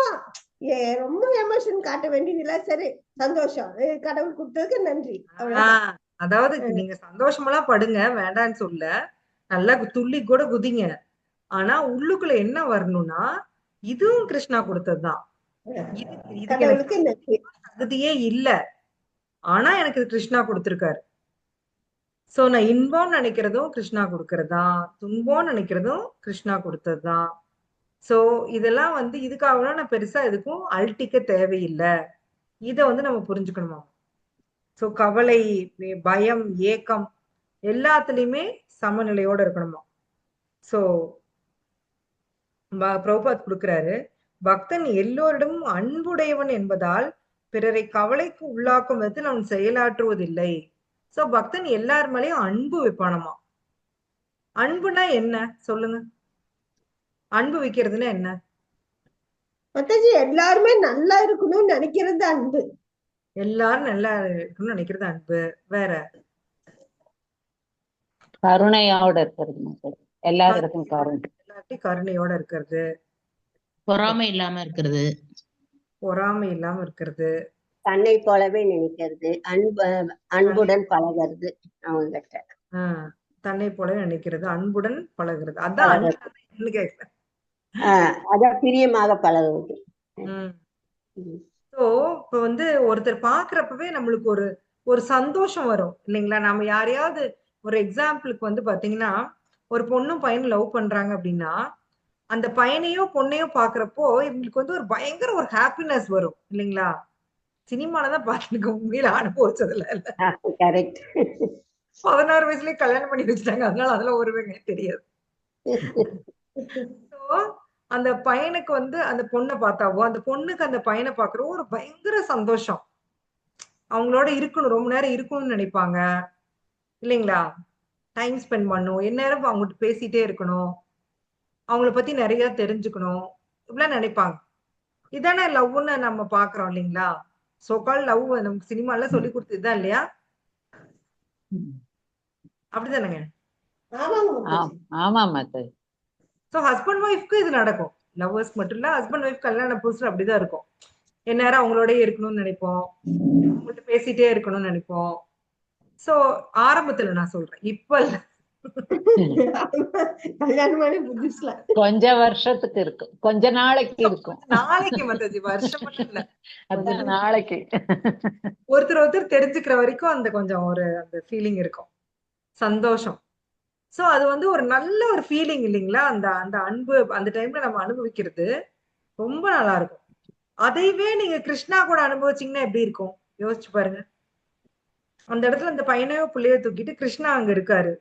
ரொம்ப எமோஷன் காட்ட வேண்டியதில்ல. சரி, சந்தோஷம், கடவுள் கொடுத்ததுக்கு நன்றி, அவ்வளவுதான். அதாவது நீங்க சந்தோஷமெல்லாம் படுங்க, வேண்டான்னு சொல்ல, நல்லா துள்ளி கூட குதிங்க. ஆனா உள்ளுக்குள்ள என்ன வரணும்னா, இதுவும் கிருஷ்ணா கொடுத்ததுதான், இதுக்கு எனக்கு தகுதியே இல்ல, ஆனா எனக்கு இது கிருஷ்ணா கொடுத்திருக்காரு. சோ நான் இன்பம் நினைக்கிறதும் கிருஷ்ணா கொடுக்கறதா, துன்பம் நினைக்கிறதும் கிருஷ்ணா கொடுத்ததுதான். சோ இதெல்லாம் வந்து இதுக்காக நான் பெருசா எதுக்கும் அழட்டிக்க தேவையில்லை. இத வந்து நம்ம புரிஞ்சுக்கணுமா? சோ கவலை, பயம், ஏக்கம் எல்லாத்துலயுமே சமநிலையோட இருக்கணுமா? சோ பிரபுபாத் கொடுக்கிறாரு, பக்தன் எல்லோரிடமும் அன்புடையவன் என்பதால் பிறரை கவலைக்கு உள்ளாக்கும் விதத்தில் அவன் செயலாற்றுவதில்லை. சோ பக்தன் எல்லார் மேலயும் அன்பு வைப்பானமா. அன்புனா என்ன சொல்லுங்க? அன்பு வைக்கிறதுன்னா என்ன? மாதாஜி, எல்லாருமே நல்லா இருக்கணும்னு நினைக்கிறது அன்பு. எல்லாரும் நல்லா இருக்கணும்னு நினைக்கிறது அன்பு. வேற? கருணையோட இருக்கிறது. எல்லாருக்கும் கருணை, எல்லாத்தையும் கருணையோட இருக்கிறது. பொறாமை இல்லாம இருக்கிறது. பொறாமை இல்லாம இருக்கிறது. தன்னை போலவே நினைக்கிறது. அன்புடன் பழகிறது அவங்க கிட்ட. தன்னை போல நினைக்கிறது, அன்புடன் பழகிறது. அதான் கேட்கிறேன். அதான் பிரியமாக பழகுவது. சோ இப்ப வந்து ஒருத்தர் பாக்குறப்பவே நம்மளுக்கு ஒரு ஒரு சந்தோஷம் வரும், இல்லைங்களா? நம்ம யாரையாவது ஒரு எக்ஸாம்பிளுக்கு வந்து பாத்தீங்கன்னா, ஒரு பொண்ணும் பையனும் லவ் பண்றாங்க அப்படின்னா, அந்த பையனையோ பொண்ணையோ பாக்குறப்போ இவங்களுக்கு வந்து ஒரு பயங்கர ஒரு ஹாப்பினஸ் வரும், இல்லைங்களா? சினிமாலதான் பாத்துருக்க, உண்மையில அனுபவிச்சதுல இல்ல. 16 வயசுலயே கல்யாணம் பண்ணி வச்சுட்டாங்க, அதனால அதெல்லாம் ஒருவங்க தெரியாது. அந்த பையனுக்கு வந்து அந்த பொண்ணை பார்த்தாவோ, அந்த பொண்ணுக்கு அந்த பையனை பாக்குறவோ ஒரு பயங்கர சந்தோஷம். அவங்களோட இருக்கணும், ரொம்ப நேரம் இருக்கணும்னு நினைப்பாங்க, இல்லைங்களா? டைம் ஸ்பெண்ட் பண்ணணும், எந்நேரம் அவங்ககிட்ட பேசிட்டே இருக்கணும், அவங்கள பத்தி நிறைய தெரிஞ்சுக்கணும், இப்படிலாம் நினைப்பாங்க. இதானே லவ்னு நம்ம பாக்குறோம், இல்லைங்களா? சோகால் லவ் நமக்கு சினிமால சொல்லி கொடுத்ததுதான், இல்லையா? அப்படிதானங்க? ஆமா மாதாஜி. சோ ஹஸ்பண்ட் ஒய்ஃப்க்கு இது நடக்கும். லவ்வர்ஸ் மட்டும் இல்ல, ஹஸ்பண்ட் ஒய்ஃப் கல்யாண புதுசுல அப்படிதான் இருக்கும். எந்நேரம் அவங்களோடய இருக்கணும்னு நினைப்போம், அவங்கள்ட்ட பேசிட்டே இருக்கணும்னு நினைப்போம். சோ ஆரம்பத்துல நான் சொல்றேன், இப்ப இல்ல. கல்யாணமான புதுசுல கொஞ்ச வருஷத்துக்கு இருக்கும், கொஞ்ச நாளைக்கு இருக்கும். நாளைக்கு மாதாஜி, வருஷம் மட்டும் இல்ல, அது நாளைக்கு. ஒருத்தர் தெரிஞ்சுக்கிற வரைக்கும் அந்த கொஞ்சம் ஒரு அந்த ஃபீலிங் இருக்கும், சந்தோஷம். சோ அது வந்து ஒரு நல்ல ஒரு ஃபீலிங், இல்லைங்களா? அந்த அந்த அன்பு அந்த டைம்ல நம்ம அனுபவிக்கிறது ரொம்ப நல்லா இருக்கும். அதைவே நீங்க கிருஷ்ணா கூட அனுபவிச்சீங்கன்னா எப்படி இருக்கும்? யோசிச்சு பாருங்க. அந்த இடத்துல அந்த பையனையோ புள்ளையோ தூக்கிட்டு கிருஷ்ணா அங்க இருக்காரு.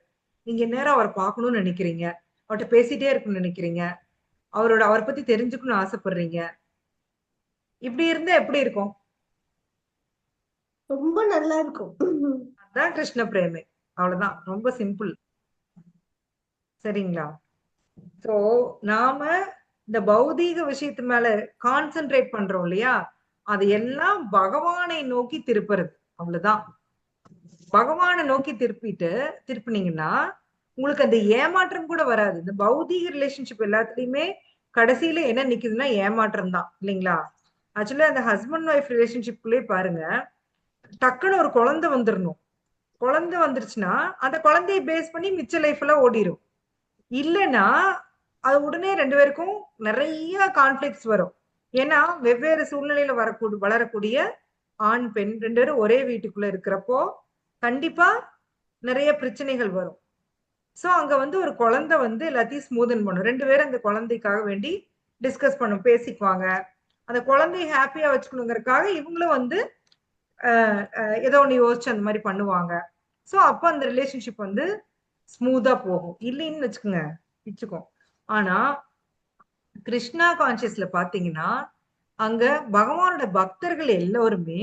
நீங்க நேரம் அவரை பார்க்கணும்னு நினைக்கிறீங்க, அவர்கிட்ட பேசிட்டே இருக்கணும்னு நினைக்கிறீங்க, அவரை பத்தி தெரிஞ்சுக்கணும்னு ஆசைப்படுறீங்க. இப்படி இருந்தா எப்படி இருக்கும்? ரொம்ப நல்லா இருக்கும். அதான் கிருஷ்ண பிரேமை. அவ்வளவுதான், ரொம்ப சிம்பிள். சரிங்களா? சோ நாம இந்த பௌதீக விஷயத்து மேல கான்சென்ட்ரேட் பண்றோம் இல்லையா, அது எல்லாம் பகவானை நோக்கி திருப்புறது. அவ்வளவுதான். பகவானை நோக்கி திருப்பினீங்கன்னா உங்களுக்கு அந்த ஏமாற்றம் கூட வராது. இந்த பௌதீக ரிலேஷன்ஷிப் எல்லாத்துலயுமே கடைசியில என்ன நிக்குதுன்னா ஏமாற்றம் தான், இல்லைங்களா? ஆக்சுவலா அந்த ஹஸ்பண்ட் ஒய்ஃப் ரிலேஷன்ஷிப்குள்ளே பாருங்க, டக்குன்னு ஒரு குழந்தை வந்துடணும். குழந்தை வந்துருச்சுன்னா அந்த குழந்தைய பேஸ் பண்ணி மிச்ச லைஃப் எல்லாம் ஓடிடும். இல்லைன்னா அது உடனே ரெண்டு பேருக்கும் நிறைய கான்ஃபிளிக்ஸ் வரும். ஏன்னா வெவ்வேறு சூழ்நிலையில வளரக்கூடிய ஆண் பெண் ரெண்டு பேரும் ஒரே வீட்டுக்குள்ள இருக்கிறப்போ கண்டிப்பா நிறைய பிரச்சனைகள் வரும். சோ அங்க வந்து ஒரு குழந்தை வந்து எல்லாத்தையும் ஸ்மூதன் பண்ணும். ரெண்டு பேரும் அந்த குழந்தைக்காக வேண்டி டிஸ்கஸ் பண்ணும், பேசிக்குவாங்க. அந்த குழந்தைய ஹாப்பியா வச்சுக்கணுங்கிறதுக்காக இவங்களும் வந்து ஏதோ ஒண்ணு யோசிச்சு அந்த மாதிரி பண்ணுவாங்க. சோ அப்ப அந்த ரிலேஷன்ஷிப் வந்து ஸ்மூதா போகும். இல்லைன்னு வச்சுக்கோங்க, பிச்சுக்கும். ஆனா கிருஷ்ணா கான்சியஸ்ல பாத்தீங்கன்னா அங்க பகவானோட பக்தர்கள் எல்லோருமே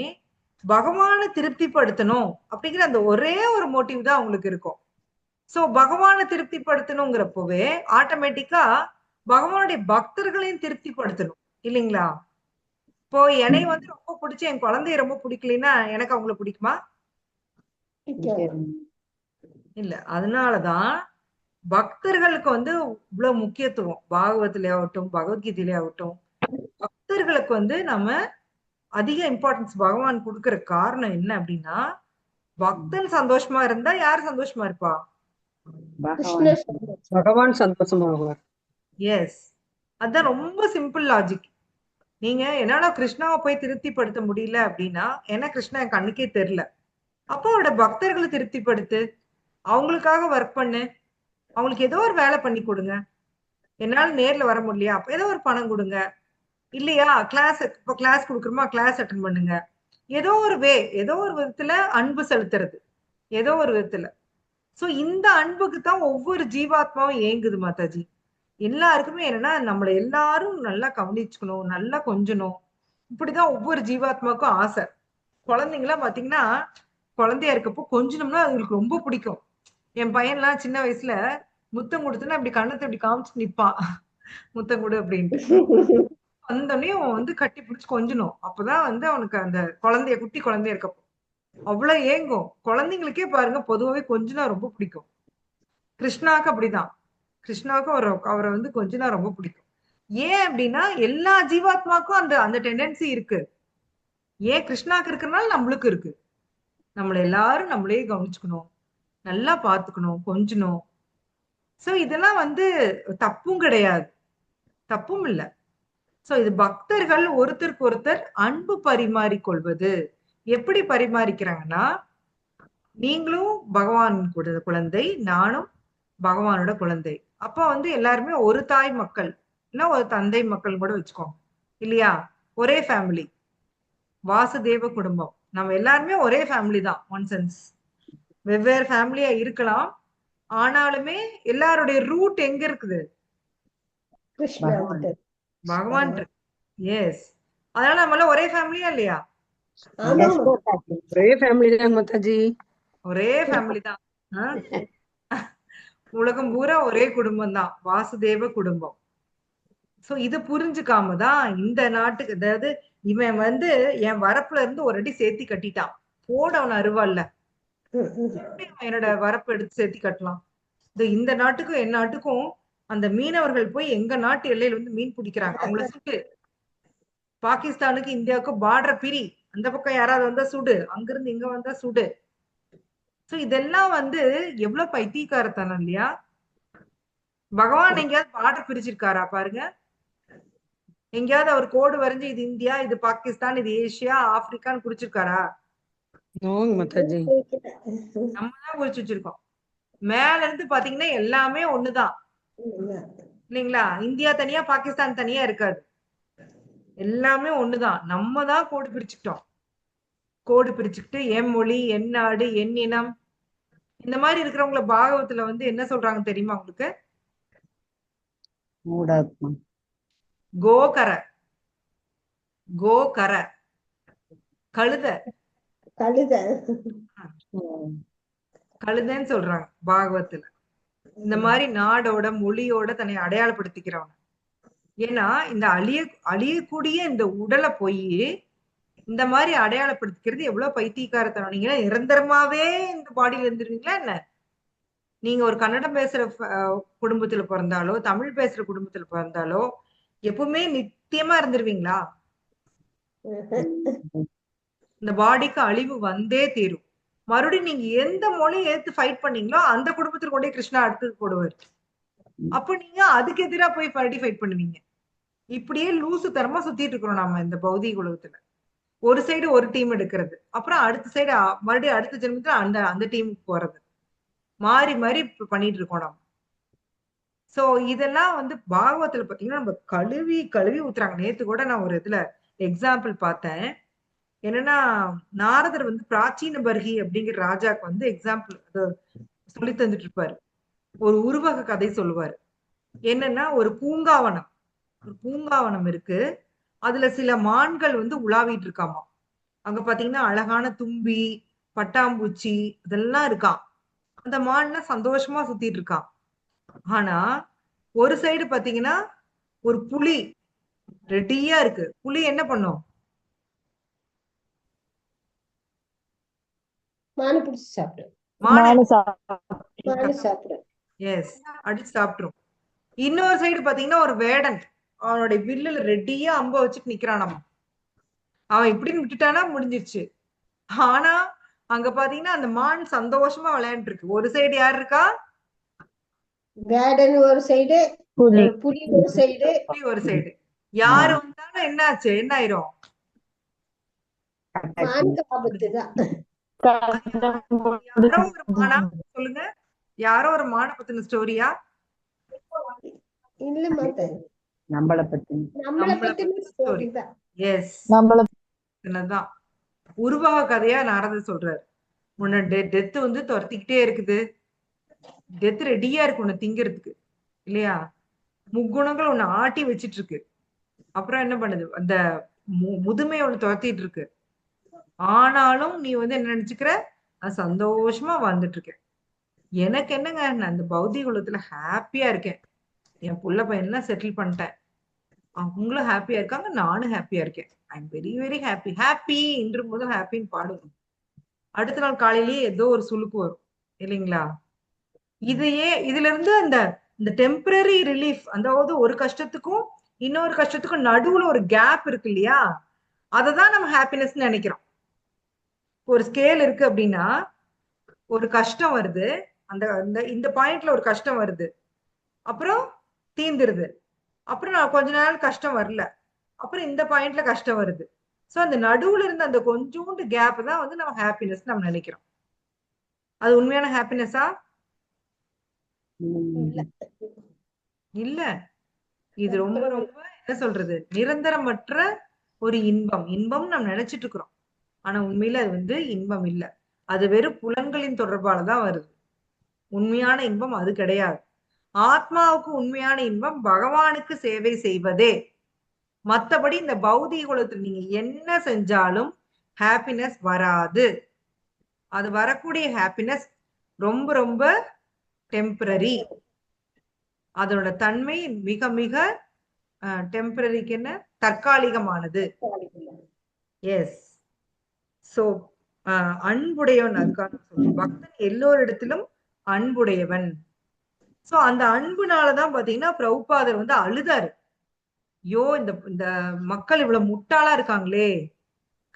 பகவானை திருப்திப்படுத்தணும் அப்படிங்கிற அந்த ஒரே ஒரு மோட்டிவ் தான் அவங்களுக்கு இருக்கும். சோ பகவானை திருப்திப்படுத்தணுங்கிறப்பவே ஆட்டோமேட்டிக்கா பகவானுடைய பக்தர்களையும் திருப்திப்படுத்தணும், இல்லைங்களா? இப்போ என்னை வந்து ரொம்ப பிடிச்சி என் குழந்தைய ரொம்ப பிடிக்கலைன்னா எனக்கு அவங்கள பிடிக்குமா? இல்ல. அதனாலதான் பக்தர்களுக்கு வந்து இவ்வளவு முக்கியத்துவம். பாகவத்திலே ஆகட்டும், பகவத்கீதையிலே ஆகட்டும், பக்தர்களுக்கு வந்து நம்ம அதிக இம்பார்ட்டன்ஸ் பகவான் கொடுக்கிற காரணம் என்ன அப்படின்னா, பக்தன் சந்தோஷமா இருந்தா யார் சந்தோஷமா இருப்பா? பகவான் சந்தோஷமா ஆகுவார். எஸ், அதான் ரொம்ப சிம்பிள் லாஜிக். நீங்க என்னால கிருஷ்ணாவை போய் திருப்திப்படுத்த முடியல அப்படின்னா, ஏன்னா கிருஷ்ணா என் கண்ணுக்கே தெரியல. அப்போ அவரோட பக்தர்களை திருப்திப்படுத்து, அவங்களுக்காக ஒர்க் பண்ணு, அவங்களுக்கு ஏதோ ஒரு வேலை பண்ணி கொடுங்க. என்னால நேர்ல வர முடியலையா, அப்ப ஏதோ ஒரு பணம் கொடுங்க. இல்லையா, இப்போ கிளாஸ் கொடுக்குறோமா, கிளாஸ் அட்டன் பண்ணுங்க. ஏதோ ஒரு ஏதோ ஒரு விதத்துல அன்பு செலுத்துறது, ஏதோ ஒரு விதத்துல. சோ இந்த அன்புக்கு தான் ஒவ்வொரு ஜீவாத்மாவும் ஏங்குது மாதாஜி. எல்லாருக்குமே என்னன்னா நம்மள எல்லாரும் நல்லா கவனிச்சுக்கணும், நல்லா கொஞ்சணும். இப்படிதான் ஒவ்வொரு ஜீவாத்மாவுக்கும் ஆசை. குழந்தைங்களாம் பாத்தீங்கன்னா குழந்தையா இருக்கப்போ கொஞ்சணும்னா அவங்களுக்கு ரொம்ப பிடிக்கும். என் பையன்லாம் சின்ன வயசுல முத்தம் கொடுத்துன்னா அப்படி கண்ணத்தை இப்படி காமிச்சு நிப்பான், முத்தம் கொடு அப்படின்ட்டு. வந்தோடனே அவன் வந்து கட்டி பிடிச்சு கொஞ்சணும். அப்பதான் வந்து அவனுக்கு அந்த குட்டி குழந்தையா இருக்கப்போ அவ்வளவு ஏங்கும். குழந்தைங்களுக்கே பாருங்க பொதுவாவே கொஞ்சனா ரொம்ப பிடிக்கும். கிருஷ்ணாவுக்கு அப்படிதான். கிருஷ்ணாவுக்கும் அவரை வந்து கொஞ்சனா ரொம்ப பிடிக்கும். ஏன் அப்படின்னா எல்லா ஜீவாத்மாக்கும் அந்த அந்த டெண்டன்சி இருக்கு. ஏன் கிருஷ்ணாக்கு இருக்கிறனால நம்மளுக்கு இருக்கு. நம்மள எல்லாரும் நம்மளே கவனிச்சுக்கணும், நல்லா பாத்துக்கணும், கொஞ்சணும். சோ இதெல்லாம் வந்து தப்பும் கிடையாது, தப்பும் இல்ல. சோ இது பக்தர்கள் ஒருத்தருக்கு ஒருத்தர் அன்பு பரிமாறிக்கொள்வது. எப்படி பரிமாறிக்கிறாங்கன்னா, நீங்களும் பகவான் குழந்தை, நானும் பகவானோட குழந்தை. அப்ப வந்து எல்லாருமே ஒரு தாய் மக்கள், இல்ல ஒரு தந்தை மக்கள் கூட வச்சுக்கோங்க, இல்லையா? ஒரே ஃபேமிலி, வாசுதேவ குடும்பம். நம்ம எல்லாருமே ஒரே ஃபேமிலி தான். ஒன் சென்ஸ் வெவ்வேறு ஃபேமிலியா இருக்கலாம், ஆனாலுமே எல்லாருடைய ரூட் எங்க இருக்குது? பகவான். எஸ், அதனால நம்மள ஒரே ஃபேமிலியா இல்லையா? ஒரே ஃபேமிலி தான் மாதாஜி, ஒரே ஃபேமிலி தான். உலகம் பூரா ஒரே குடும்பம் தான், வாசுதேவ குடும்பம். சோ இது புரிஞ்சுக்காம தான் இந்த நாட்டுக்கு, அதாவது இவன் வந்து என் வரப்புல இருந்து ஒரு அடி சேர்த்தி கட்டிட்டான், போட அவன் அருவாள்ல, என்னோட வரப்பு எடுத்து சேர்த்தி கட்டலாம்? இந்த நாட்டுக்கும் என் நாட்டுக்கும் அந்த மீனவர்கள் போய் எங்க நாட்டு எல்லையில வந்து மீன் பிடிக்கிறாங்க, அவங்கள சுட்டு. பாகிஸ்தானுக்கு இந்தியாவுக்கும் பார்டர் பிரி, அந்த பக்கம் யாராவது வந்தா சுடு, அங்கிருந்து இங்க வந்தா சுடு. சோ இதெல்லாம் வந்து எவ்வளவு பைத்தியக்காரத்தனம் இல்லையா? பகவான் எங்கேயாவது பார்டர் பிரிச்சிருக்காரா பாருங்க? எங்கேயாவது அவர் கோடு வரைஞ்சு இது இந்தியா, இது பாகிஸ்தான், இது ஏசியா, ஆப்பிரிக்கான்னு குறிச்சிருக்காரா? நம்மதான் குறிச்சு வச்சிருக்கோம். மேல இருந்து பாத்தீங்கன்னா எல்லாமே ஒண்ணுதான், இல்லைங்களா? இந்தியா தனியா பாகிஸ்தான் தனியா இருக்காது, எல்லாமே ஒண்ணுதான். நம்ம தான் கோடு பிரிச்சுக்கிட்டோம். கோடு பிரிச்சுக்கிட்டு என் மொழி, என் நாடு, என் இனம், இந்த மாதிரி இருக்கிறவங்கள பாகவத்துல வந்து என்ன சொல்றாங்க தெரியுமா உங்களுக்கு? மூடாத்மா. கோகர, கோகர, கழுத, கழுத. கழுதைன்னு சொல்றாங்க பாகவத்துல. இந்த மாதிரி நாடோட மொழியோட தன்னை அடையாளப்படுத்திக்கிறவங்க. ஏன்னா இந்த அழியக்கூடிய இந்த உடலை போய் இந்த மாதிரி அடையாளப்படுத்திக்கிறது எவ்வளவு பைத்தியக்காரத்தனம். நீங்க நிரந்தரமாவே இந்த பாடியில இருந்துருவீங்களா என்ன? நீங்க ஒரு கன்னடம் பேசுற குடும்பத்துல பிறந்தாலோ, தமிழ் பேசுற குடும்பத்துல பிறந்தாலோ எப்பவுமே நித்தியமா இருந்துருவீங்களா? இந்த பாடிக்கு அழிவு வந்தே தீரும். மறுபடியும் நீங்க எந்த மொழியை எடுத்து ஃபைட் பண்ணீங்களோ அந்த குடும்பத்துல கொண்டே கிருஷ்ணா அடுத்து போடுவார். அப்ப நீங்க அதுக்கு எதிராக போய் ஃபைட் பண்ணுவீங்க. இப்படியே லூசு தரமா சுத்திட்டு இருக்கிறோம் நாம இந்த பௌதிக உலகத்துல. ஒரு சைடு ஒரு டீம் எடுக்கிறது, அப்புறம் அடுத்த சைடு மறுபடியும் அடுத்த ஜென்மத்துல அந்த டீமுக்கு போறது, மாறி மாறி பண்ணிட்டு இருக்கோம் நம்ம. சோ இதெல்லாம் வந்து பாகவத்துல பாத்தீங்கன்னா நம்ம கழுவி ஊத்துறாங்க. நேத்து கூட நான் ஒரு இதுல எக்ஸாம்பிள் பார்த்தேன். என்னன்னா நாரதர் வந்து பிராச்சீன பர்கி அப்படிங்கிற ராஜாக்கு வந்து எக்ஸாம்பிள் சொல்லி தந்துட்டு இருப்பாரு. ஒரு உருவக கதை சொல்லுவாரு. என்னன்னா ஒரு பூங்காவனம் இருக்கு. அதுல சில மான்கள் வந்து உலாவிட்டு இருக்காமா. அங்க பாத்தீங்கன்னா அழகான தும்பி, பட்டாம்பூச்சி இதெல்லாம் இருக்கான். அந்த மான்னா சந்தோஷமா சுத்திட்டு இருக்கான். ஆனா ஒரு சைடு பாத்தீங்கன்னா ஒரு புலி ரெடியா இருக்கு. புலி என்ன பண்ணும்? மானு பிடிச்சு சாப்பிடும். எஸ், அடிச்சு சாப்பிட்டுரும். இன்னொரு சைடு பாத்தீங்கன்னா ஒரு வேடன் அவனுடைய வில்லுல ரெடியா அம்ப வச்சுட்டு நிக்கிறானாமா. அவன் இப்படின்னு விட்டுட்டானா முடிஞ்சிருச்சு. ஆனா அங்க பாத்தீங்கன்னா அந்த மான் சந்தோஷமா விளையாண்டு இருக்கு. ஒரு சைடு யார் இருக்கா? வேடன் ஒரு சைடு, புலி ஒரு சைடு. யாரு வந்தாலும் என்னாச்சு? என்ன ஆயிரும்? மானுக்கு ஆபத்துதான். யாரோ ஒரு மானா சொல்லுங்க, யாரோ ஒரு மான பத்தின ஸ்டோரியா? இல்ல மாத்த, நம்மள பத்தின ஸ்டோரி தான். எஸ், நம்மளதான் உருவக கதையா நாரதர் சொல்றாரு. உன்ன டெத் வந்து துரத்திக்கிட்டே இருக்குது. டெத் ரெடியா இருக்கு உன்னை திங்கிறதுக்கு, இல்லையா? முக்குணங்கள் உன்னை ஆட்டி வச்சிட்டு இருக்கு. அப்புறம் என்ன பண்ணுது? அந்த முதுமையை ஒண்ணு துரத்திட்டு இருக்கு. ஆனாலும் நீ வந்து என்ன நினைச்சுக்கிற? சந்தோஷமா வாழ்ந்துட்டு இருக்க. எனக்கு என்னங்க, நான் இந்த பௌதிக உலகத்துல ஹாப்பியா இருக்கேன். என் புள்ள பையன்லாம் செட்டில் பண்ணிட்டேன். அவங்களும் ஹாப்பியா இருக்காங்க, நானும் ஹாப்பியா இருக்கேன். I am very very happy. Happy இன்று முதல் ஹாப்பின்னு பாடுவோம். அடுத்த நாள் காலையிலேயே ஏதோ ஒரு சுளுக்கு வரும், இல்லைங்களா? இதுல இருந்து இந்த டெம்பரரி ரிலீஃப், அதாவது ஒரு கஷ்டத்துக்கும் இன்னொரு கஷ்டத்துக்கும் நடுவுல ஒரு கேப் இருக்கு இல்லையா? அததான் நம்ம ஹாப்பினஸ் நினைக்கிறோம். ஒரு ஸ்கேல் இருக்கு அப்படின்னா, ஒரு கஷ்டம் வருது, இந்த பாயிண்ட்ல ஒரு கஷ்டம் வருது, அப்புறம் தீந்துருது, அப்புறம் நான் கொஞ்ச நாள் கஷ்டம் வரல, அப்புறம் இந்த பாயிண்ட்ல கஷ்டம் வருது. சோ அந்த நடுவுல இருந்த அந்த கொஞ்சோண்டு கேப் தான் வந்து நம்ம ஹாப்பினஸ் நம்ம நினைக்கிறோம். அது உண்மையான ஹாப்பினஸா? இல்ல. இது ரொம்ப ரொம்ப என்ன சொல்றது, நிரந்தரமற்ற ஒரு இன்பம். இன்பம் நம்ம நினைச்சிட்டு இருக்கிறோம். ஆனா உண்மையில அது வந்து இன்பம் இல்ல. அது வெறும் புலன்களின் தொடர்பாலதான் வருது. உண்மையான இன்பம் அது கிடையாது. ஆத்மாவுக்கு உண்மையான இன்பம் பகவானுக்கு சேவை செய்வதே. மத்தபடி இந்த பௌதிக உலகத்துல நீங்க என்ன செஞ்சாலும் ஹாப்பினஸ் வராது. அது வரக்கூடிய ஹாப்பினஸ் ரொம்ப ரொம்ப டெம்பரரி. அதோட தன்மை மிக மிக டெம்பரரிக்கு என்ன, தற்காலிகமானது. எஸ். சோ அன்புடையவன், அதுக்காக சொல்றோம் பக்தன் எல்லோரிடத்திலும் அன்புடையவன். சோ அந்த அன்புனாலதான் பாத்தீங்கன்னா பிரபுபாதர் வந்து அழுதாரு. ஐயோ, இந்த மக்கள் இவ்வளவு முட்டாளா இருக்காங்களே,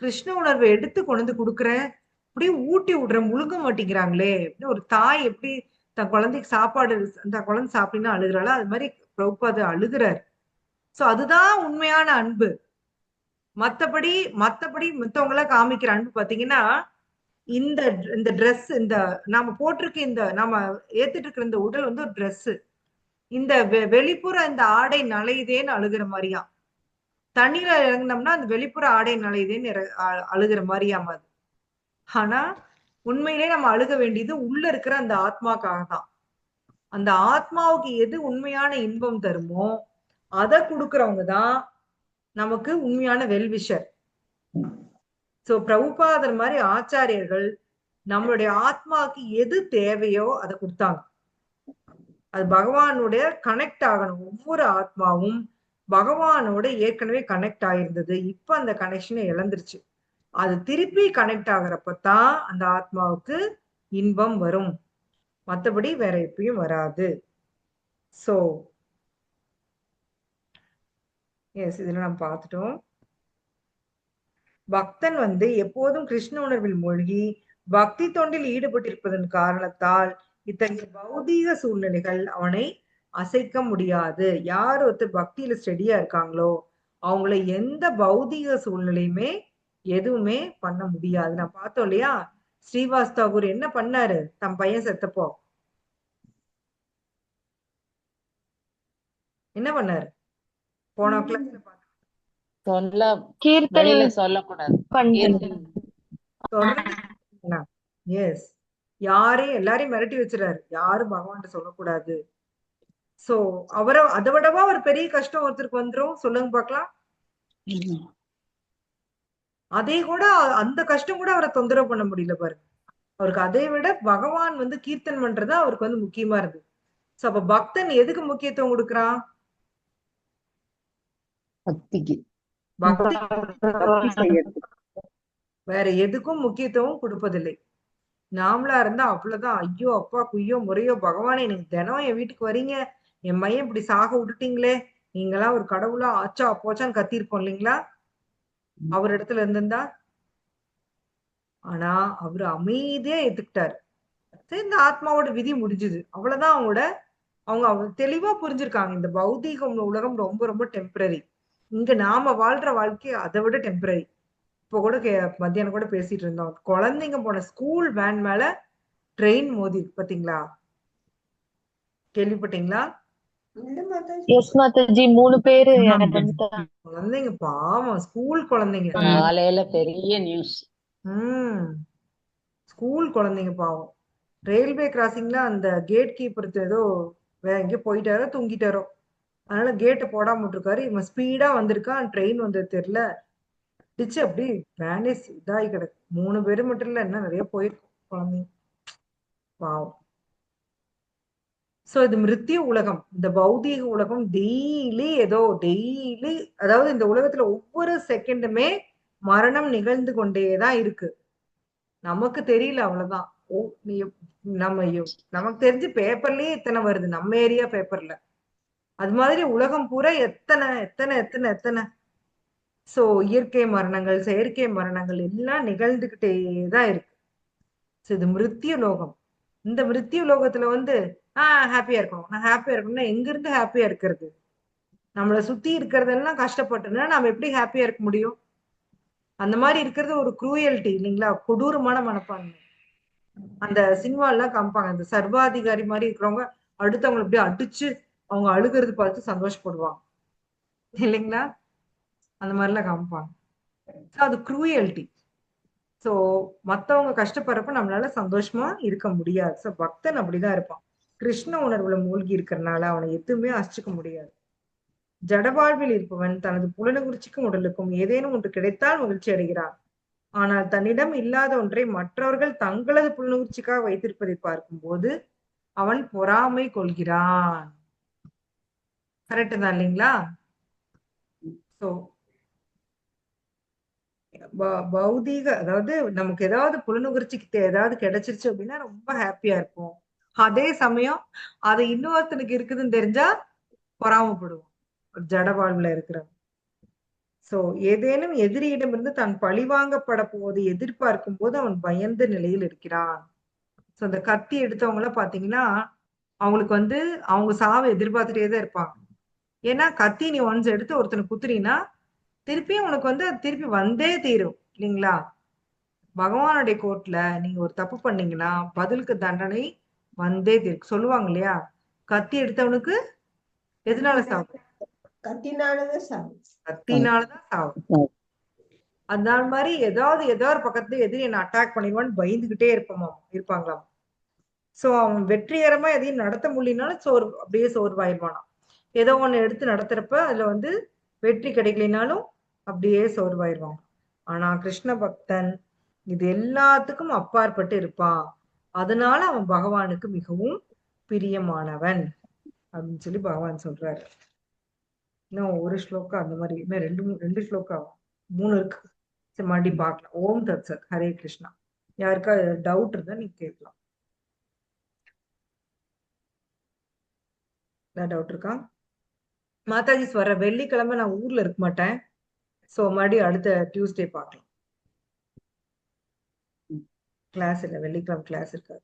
கிருஷ்ண உணர்வை எடுத்து கொண்டு வந்து கொடுக்குறேன், அப்படியே ஊட்டி விடுறேன், முழுங்க மாட்டேங்கிறாங்களே. ஒரு தாய் எப்படி தன் குழந்தைக்கு சாப்பாடு, அந்த குழந்தை சாப்பிடணும் அழுகிறாளோ, அது மாதிரி பிரபுபாதர் அழுகிறாரு. சோ அதுதான் உண்மையான அன்பு. மத்தபடி மத்தவங்கள காமிக்கிற அன்பு பாத்தீங்கன்னா, இந்த ட்ரெஸ், இந்த நாம போட்டிருக்க, இந்த நாம ஏத்துட்டு இருக்கிற இந்த உடல் வந்து ஒரு ட்ரெஸ், இந்த வெளிப்புற இந்த ஆடை நலையுதேன்னு அழுகிற மாதிரியா, தண்ணீர இறங்கினோம்னா அந்த வெளிப்புற ஆடை நலையுதேன்னு அழுகிற மாதிரியாம அது. ஆனா உண்மையிலே நம்ம அழுக வேண்டியது உள்ள இருக்கிற அந்த ஆத்மாக்காக தான். அந்த ஆத்மாவுக்கு எது உண்மையான இன்பம் தருமோ அதை கொடுக்கறவங்க தான் நமக்கு உண்மையான வெல்விஷர். சோ பிரபுபாதர் மாதிரி ஆச்சாரியர்கள் நம்மளுடைய ஆத்மாவுக்கு எது தேவையோ அதை கொடுத்தாங்க. அது பகவானுடைய கனெக்ட் ஆகணும். ஒவ்வொரு ஆத்மாவும் பகவானோட ஏற்கனவே கனெக்ட் ஆயிருந்தது. இப்ப அந்த கனெக்ஷனை இழந்துருச்சு. அது திருப்பி கனெக்ட் ஆகுறப்பதான் அந்த ஆத்மாவுக்கு இன்பம் வரும். மற்றபடி வேற எப்பயும் வராது. சோ எஸ், இதுல நம்ம பார்த்துட்டோம். பக்தன் எப்போதும் கிருஷ்ண உணர்வில் மூழ்கி பக்தி தொண்டில் ஈடுபட்டிருப்பதன் காரணத்தால் இத்தகைய பௌதீக சூழ்நிலைகள் அவனை அசைக்க முடியாது. யார் ஒருத்தர் பக்தியில ஸ்டெடியா இருக்காங்களோ அவங்கள எந்த பௌதீக சூழ்நிலையுமே எதுவுமே பண்ண முடியாது. நான் பார்த்தோம் இல்லையா, ஸ்ரீவாஸ் தாகூர் என்ன பண்ணாரு தம் பையன் செத்தப்போ? என்ன பண்ணாரு? போன கிளாஸ்ல சொல்லக்கூடாது. எஸ், யாரையும் எல்லாரையும் மிரட்டி வச்சிடாரு, யாரும் பகவான் சொல்லக்கூடாது. சோ அவரை அதை விடவா ஒரு பெரிய கஷ்டம் ஒருத்தருக்கு வந்துரும்? சொல்லுங்க பாக்கலாம். அதே கூட அந்த கஷ்டம் கூட அவரை தொந்தரவு பண்ண முடியல பாருங்க. அவருக்கு அதை விட பகவான் கீர்த்தன் பண்றதா அவருக்கு முக்கியமா இருக்கு. சோ அப்ப பக்தன் எதுக்கு முக்கியத்துவம் கொடுக்கறான்? பக்திக்கு. பக்தி வேற எதுக்கும் முக்கியத்துவம் கொடுப்பதில்லை. நாமளா இருந்தா அவ்வளவுதான், ஐயோ அப்பா குய்யோ முறையோ பகவானே நீங்க தினம் என் வீட்டுக்கு வரீங்க, என் மையம் இப்படி சாக விட்டுட்டீங்களே, நீங்களாம் ஒரு கடவுளா ஆச்சா போச்சான்னு கத்திருப்போம் இல்லைங்களா அவர் இடத்துல இருந்திருந்தா. ஆனா அவரு அமைதியா ஏத்துக்கிட்டாரு. இந்த ஆத்மாவோட விதி முடிஞ்சுது, அவ்வளவுதான். அவங்க தெளிவா புரிஞ்சிருக்காங்க, இந்த பௌதீகம் உலகம் ரொம்ப ரொம்ப டெம்பரரி. இங்க நாம வாழ்ற வாழ்க்கை அதை விட டெம்பரரி. இப்போ கூட மத்தியானம் கூட பேசிட்டு இருந்தோம், குழந்தைங்க போன ஸ்கூல் வேன் மேல ட்ரெயின் மோதி பாத்தீங்களா? கேள்விப்பட்டீங்களா? மூணு பேரு குழந்தைங்க பாவம், ஸ்கூல் குழந்தைங்க. காலையில பெரிய நியூஸ். ஸ்கூல் குழந்தைங்க பாவம். ரயில்வே கிராசிங்ல அந்த கேட் கீப்பர் ஏதோ வேற எங்கேயோ போயிட்டாரோ தூங்கிட்டாரோ, அதனால கேட்டை போடாம விட்டுருக்காரு. இவன் ஸ்பீடா வந்திருக்கான், ட்ரெயின் வந்தது தெரியல, டிச்சு அப்படி வேனிஸ் இதாகி கிடக்கு. 3 பேரு மட்டும் இல்ல, என்ன நிறைய போயிருக்கும் குழந்தைங்க பாவம். சோ இது மிருத்யு உலகம். இந்த பௌதீக உலகம் டெய்லி அதாவது இந்த உலகத்துல ஒவ்வொரு செகண்டுமே மரணம் நிகழ்ந்து கொண்டேதான் இருக்கு. நமக்கு தெரியல, அவ்வளவுதான். நமக்கு தெரிஞ்சு பேப்பர்லயே இத்தனை வருது, நம்ம ஏரியா பேப்பர்ல. அது மாதிரி உலகம் பூரா எத்தனை எத்தனை எத்தனை எத்தனை சோ இயற்கை மரணங்கள், செயற்கை மரணங்கள் எல்லாம் நிகழ்ந்துகிட்டேதான் இருக்கு. இது மிருத்யு லோகம். இந்த மிருத்யு லோகத்துல ஹாப்பியா இருக்கணும். நான் ஹாப்பியா இருக்கணும்னா எங்க இருந்து ஹாப்பியா இருக்கிறது? நம்மளை சுத்தி இருக்கிறதெல்லாம் கஷ்டப்பட்டுனா நம்ம எப்படி ஹாப்பியா இருக்க முடியும்? அந்த மாதிரி இருக்கிறது ஒரு குரூயல்டி இல்லைங்களா, கொடூரமான மனப்பான்மை. அந்த சினிமா எல்லாம் காமிப்பாங்க, அந்த சர்வாதிகாரி மாதிரி இருக்கிறவங்க அடுத்தவங்களை அப்படியே அடிச்சு அவங்க அழுகிறது பார்த்து சந்தோஷப்படுவாங்க இல்லைங்களா, அந்த மாதிரிலாம் காமிப்பாங்க. அது குரூயல்டி. சோ மத்தவங்க கஷ்டப்படுறப்ப நம்மளால சந்தோஷமா இருக்க முடியாது. சோ பக்தன் அப்படிதான் இருப்பான். கிருஷ்ண உணர்வுல மூழ்கி இருக்கிறதுனால அவனை எதுவுமே அசிச்சுக்க முடியாது. ஜடவாழ்வில் இருப்பவன் தனது புலனுணர்ச்சிக்கும் உடலுக்கும் ஏதேனும் ஒன்று கிடைத்தால் மகிழ்ச்சி அடைகிறான். ஆனால் தன்னிடம் இல்லாத ஒன்றை மற்றவர்கள் தங்களது புலனுணர்ச்சிக்காக வைத்திருப்பதை பார்க்கும் போது அவன் பொறாமை கொள்கிறான். கரெக்ட் தான் இல்லைங்களா? சோ பௌதீக, அதாவது நமக்கு ஏதாவது புலனுணர்ச்சிக்கு ஏதாவது கிடைச்சிருச்சு அப்படின்னா ரொம்ப ஹாப்பியா இருப்போம். அதே சமயம் அது இன்னொருத்தனுக்கு இருக்குதுன்னு தெரிஞ்சா பொறாமப்படுவோம் ஜட வாழ்வுல இருக்கிறவன். சோ ஏதேனும் எதிரியிடமிருந்து தான் பழிவாங்கப்பட போவதை எதிர்பார்க்கும் போது அவன் பயந்த நிலையில் இருக்கிறான். சோ அந்த கத்தி எடுத்தவங்கள பாத்தீங்கன்னா அவங்களுக்கு அவங்க சாவை எதிர்பார்த்துட்டே தான் இருப்பாங்க. ஏன்னா கத்தி நீ ஒன்ஸ் எடுத்து ஒருத்தனை குத்துறீன்னா திருப்பியும் உனக்கு அது திருப்பி வந்தே தீரும் இல்லைங்களா? பகவானுடைய கோர்ட்ல நீங்க ஒரு தப்பு பண்ணீங்கன்னா பதிலுக்கு தண்டனை வந்தே தீரும். சொல்லுவாங்க இல்லையா, கத்தி எடுத்தவனுக்கு எதனால சாவு? கத்தினாலதான் சாவு. கத்தினாலதான் சாவு. அதனால மாதிரி ஏதாவது பக்கத்துல எதிரி என்ன அட்டாக் பண்ணிடுவான்னு பயந்துகிட்டே இருப்பாங்களாம். சோ அவன் வெற்றிகரமா எதையும் நடத்த முடியலனாலும் அப்படியே சோர்வாயிருவானாம். ஏதோ ஒண்ணு எடுத்து நடத்துறப்ப அதுல வந்து வெற்றி கிடைக்கலினாலும் அப்படியே சோர்வாயிருவான். ஆனா கிருஷ்ண பக்தன் இது எல்லாத்துக்கும் அப்பாற்பட்டு இருப்பான். அதனால அவன் பகவானுக்கு மிகவும் பிரியமானவன் அப்படின்னு சொல்லி பகவான் சொல்றாரு. இன்னும் ஒரு ஸ்லோகம் அந்த மாதிரி, இன்னும் ரெண்டு ஸ்லோகம் 3 இருக்கு. சரி, மறுபடியும் பார்க்கலாம். ஓம் தத் சத். ஹரே கிருஷ்ணா. யாருக்கா டவுட் இருந்தா நீங்க கேட்கலாம். டவுட் இருக்கா? மாதாஜி வர வெள்ளிக்கிழமை நான் ஊர்ல இருக்க மாட்டேன். சோ மறுபடியும் அடுத்த டியூஸ்டே பார்க்கலாம். கிளாஸ் இல்ல, வெள்ளிக்கிழமை கிளாஸ் இருக்காது.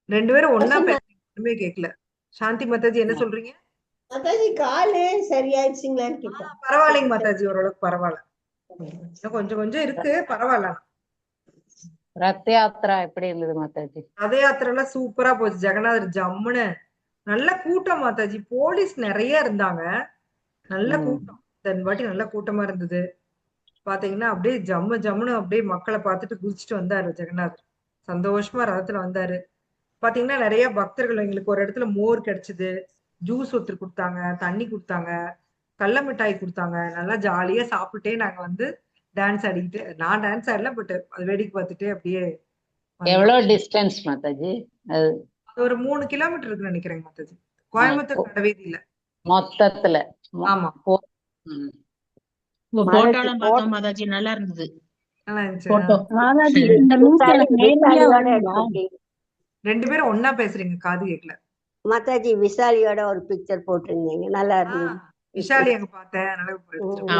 ரெண்டு பேரும் ஒன்னா பேசுறீங்க, ஒண்ணுமே கேட்கல. சாந்தி மாதாஜி என்ன சொல்றீங்க? மாதாஜி காலு சரியாயிடுச்சுங்களான்னு கேட்டேன். பரவாயில்லைங்க மாதாஜி, ஓரளவுக்கு பரவாயில்ல. இன்னும் கொஞ்சம் இருக்கு, பரவாயில்ல. ரத்த யாத்திரா எப்படி இருந்தது மாதாஜி? ரத யாத்திரை எல்லாம் சூப்பரா போச்சு. ஜெகநாதர் ஜம்முன்னு. நல்ல கூட்டம் மாதாஜி. போலீஸ் நிறைய இருந்தாங்க. நல்ல கூட்டம். இந்த வாட்டி நல்ல கூட்டமா இருந்தது. பாத்தீங்கன்னா அப்படியே ஜம்முன்னு அப்படியே மக்களை பார்த்துட்டு குதிச்சுட்டு வந்தாரு ஜெகநாதர். சந்தோஷமா ரதத்துல வந்தாரு. பாத்தீங்கன்னா நிறைய பக்தர்கள், எங்களுக்கு ஒரு இடத்துல மோர் கிடைச்சது, ஜூஸ் ஒருத்தர் கொடுத்தாங்க, தண்ணி கொடுத்தாங்க, கடல மிட்டாய் கொடுத்தாங்க. நல்லா ஜாலியா சாப்பிட்டுட்டே நாங்க வந்து டான்ஸ் ஆடிக்கிட்டு, நான் டான்ஸ் ஆடல, பட் அது வேடிக்கை பார்த்துட்டே அப்படியே எவ்வளவு டிஸ்டன்ஸ் மாதாஜி? அது ஒரு 3 கிலோமீட்டர் இருக்குன்னு நினைக்கிறேன் மாதாஜி. கோயம்புத்தூர் கடைவீதியில மொத்தத்துல. ஆமா. போட்டோலாம் பார்த்தோம் மாதாஜி, நல்லா இருந்தது. நல்லா இருந்துச்சு. போட்டோ மாதாஜி இந்த நியூஸ் எனக்கு நேரடியா வருங்களா? ரெண்டு பேரும் ஒன்னா பேசுறீங்க, காது கேட்கல. மாதாஜி விசாலியோட ஒரு பிக்சர் போட்டிருந்தீங்க, நல்லா இருந்தது. விஷாலி அங்க பார்த்தேன், நல்லா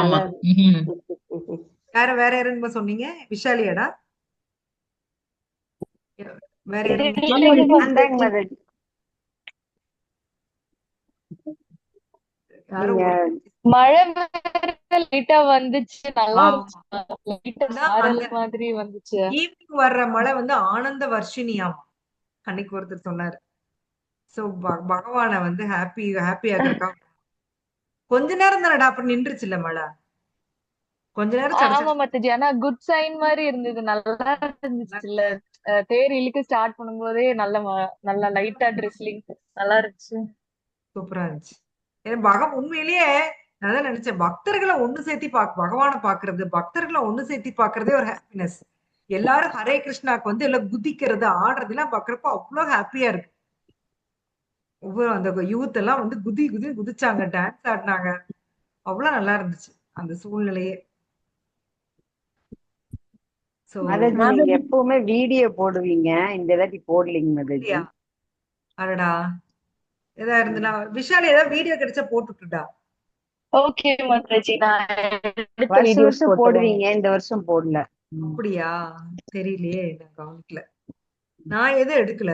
ஆமா. இருந்தது. வேற யாருன்னு சொன்னீங்க? விஷாலியாடா? வேற யாரும் மழை லைட்டா வந்துச்சு, நல்லா இருந்துச்சு. மாதிரி வந்துச்சு. ஈவினிங் வர்ற மழை வந்து ஆனந்த வர்ஷினியாமா அன்னைக்கு ஒருத்தர் சொன்னாரு. சோ பகவான வந்து ஹாப்பியா இருக்கா. கொஞ்ச நேரம் தானடா, அப்புறம் நின்றுச்சுல்ல மழை. கொஞ்ச நேரம் ஆமா மாதாஜி, ஆனா குட் சைன் மாதிரி இருந்தது, நல்லா இருந்துச்சுல்ல. தேர் இழுக்க ஸ்டார்ட் பண்ணும்போதே நல்ல லைட்டா ட்ரெஸ்லிங் நல்லா இருந்துச்சு. சூப்பரா இருந்துச்சு. உண்மையிலேயே நான் தான் நினைச்சேன், பக்தர்களை ஒண்ணு சேர்த்தி பகவானை பாக்குறது, பக்தர்களை ஒண்ணு சேர்த்தி பாக்குறதே ஒரு ஹாப்பினஸ். எல்லாரும் ஹரே கிருஷ்ணாக்கு வந்து எல்லாம் குதிக்கிறது, ஆடுறது எல்லாம் பாக்குறப்போ அவ்வளவு ஹாப்பியா இருக்கு. ஒவ்வொரு அந்த யூத் எல்லாம் வந்து குதிச்சாங்க, டான்ஸ் ஆடினாங்க. அவ்வளவு நல்லா இருந்துச்சு அந்த சூழ்நிலையே. நீங்க எப்பவுமே வீடியோ போடுவீங்க, இந்த தாட்டி போடலீங்க மாதாஜி. அடடா, ஏதா இருந்தா விஷால் ஏதாவது வீடியோ கிடைச்சா போட்டுட்டுடா. ஓகே மாதாஜி, நான் வருஷம் போடுவீங்க, இந்த வருஷம் போடல. அப்படியா? தெரியலையே, நான் கவனிக்கல. நான் எதுவும் எடுக்கல.